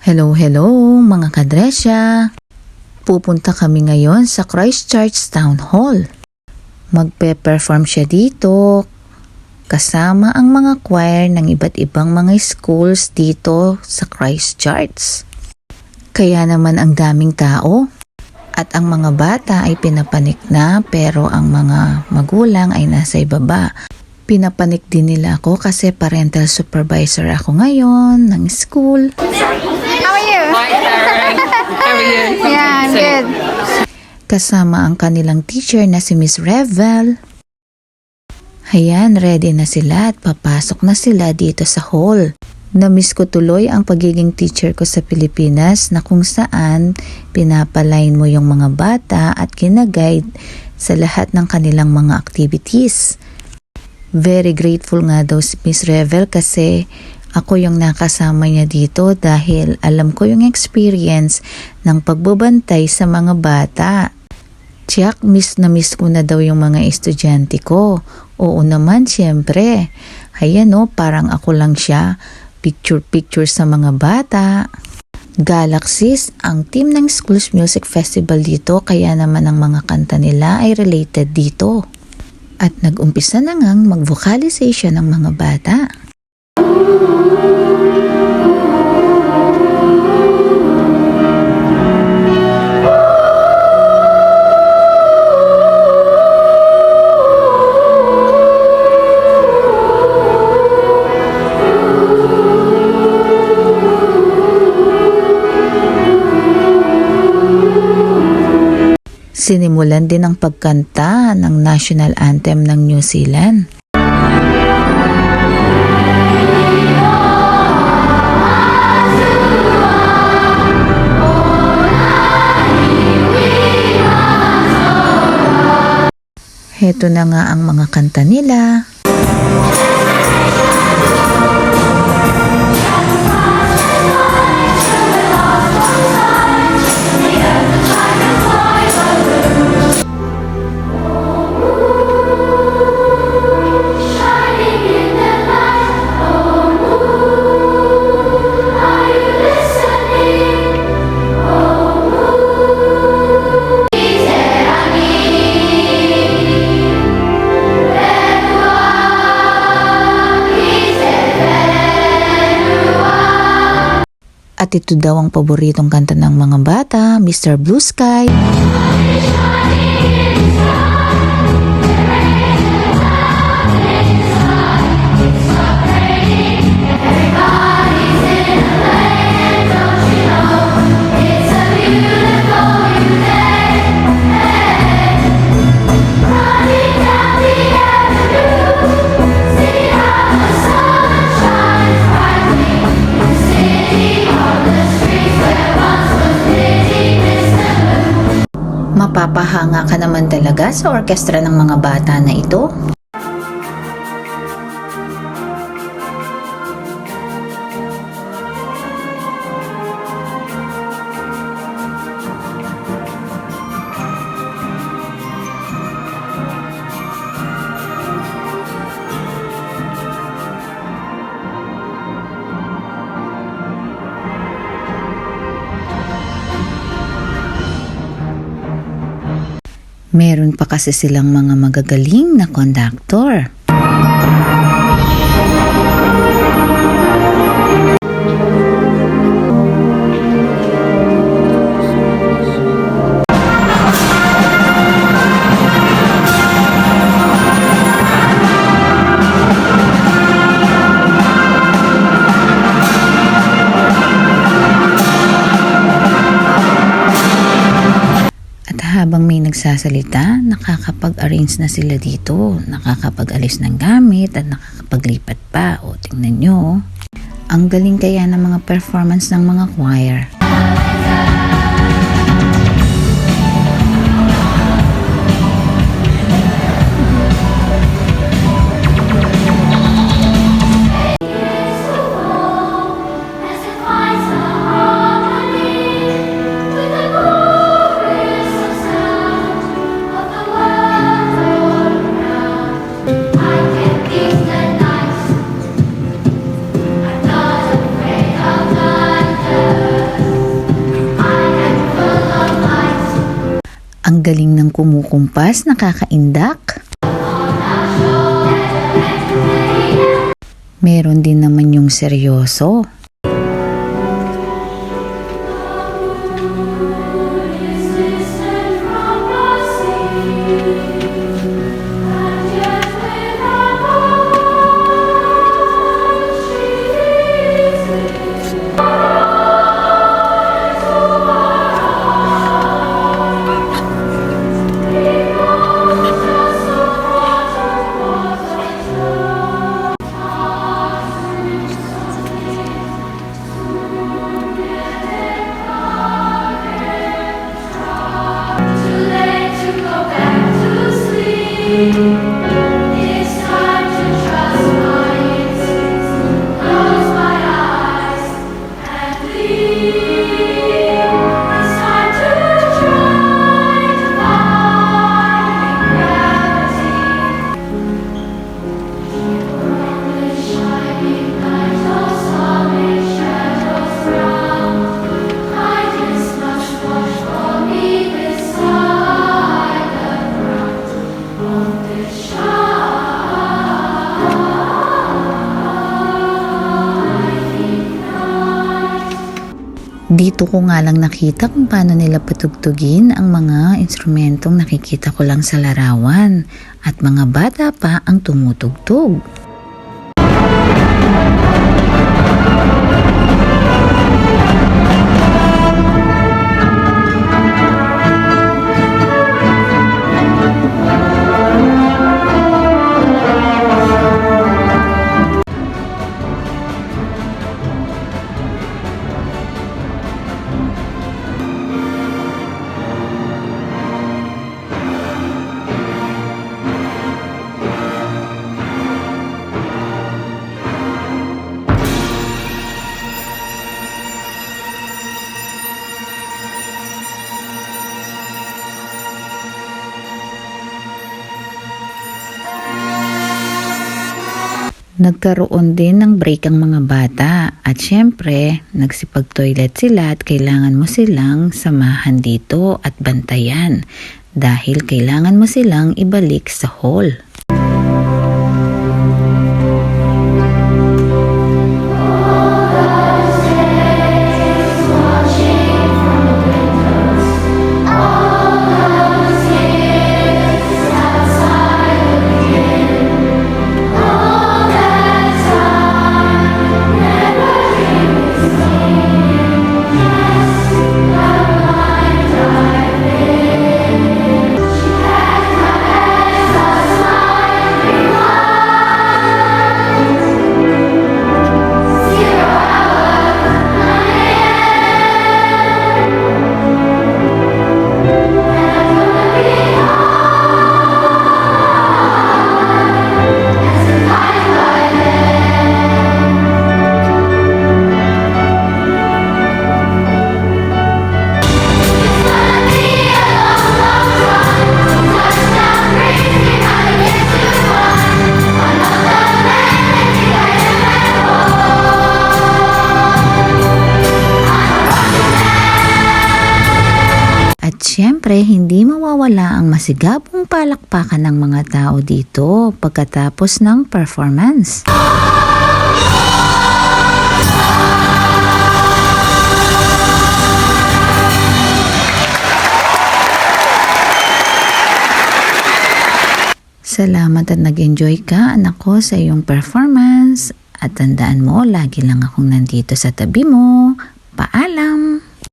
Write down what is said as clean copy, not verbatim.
Hello, hello mga kadresya! Pupunta kami ngayon sa Christchurch Town Hall. Magpe-perform siya dito kasama ang mga choir ng iba't ibang mga schools dito sa Christchurch. Kaya naman ang daming tao at ang mga bata ay pinapanik na pero ang mga magulang ay nasa ibaba. Pinapanik din nila ako kasi parental supervisor ako ngayon ng school. How are you? Hi, Sarah. How are you? Yeah, I'm good. Kasama ang kanilang teacher na si Miss Revel. Hayan, ready na sila at papasok na sila dito sa hall. Na-miss ko tuloy ang pagiging teacher ko sa Pilipinas na kung saan pinapalain mo yung mga bata at kinaguide sa lahat ng kanilang mga activities. Very grateful nga daw si Miss Revel kasi ako yung nakasama niya dito dahil alam ko yung experience ng pagbabantay sa mga bata. Tiyak, miss na miss ko na daw yung mga estudyante ko. Oo naman, siyempre. Hayan o, parang ako lang siya. Picture-picture sa mga bata. Galaxies, ang team ng Schools Music Festival dito kaya naman ang mga kanta nila ay related dito. At nag-umpisa na ngang mag-vocalization ng mga bata. Sinimulan din ang pagkanta ng national anthem ng New Zealand. Heto na nga ang mga kanta nila. At ito daw ang paboritong kanta ng mga bata, Mr. Blue Sky. Mapapahanga ka naman talaga sa orkestra ng mga bata na ito. Meron pa kasi silang mga magagaling na conductor. Habang may nagsasalita, nakakapag-arrange na sila dito, nakakapag-alis ng gamit at nakakapaglipat pa. O, tingnan nyo. Ang galing kaya ng mga performance ng mga choir. Not afraid of thunder. Ang galing ng kumukumpas, nakakaindak. Meron din naman yung seryoso. It's time to trust my instincts, close my eyes and leave. It's time to try to find gravity. On the shining light of solid shadows round, kindness must watch for me beside the ground of this Dito ko nga lang nakita kung paano nila patugtugin ang mga instrumentong nakikita ko lang sa larawan at mga bata pa ang tumutugtog. Nagkaroon din ng break ang mga bata at syempre nagsipag-toilet sila at kailangan mo silang samahan dito at bantayan dahil kailangan mo silang ibalik sa hall. Siyempre, hindi mawawala ang masigabong palakpakan ng mga tao dito pagkatapos ng performance. Salamat at nag-enjoy ka, anak ko, sa iyong performance. At tandaan mo, lagi lang akong nandito sa tabi mo. Paalam!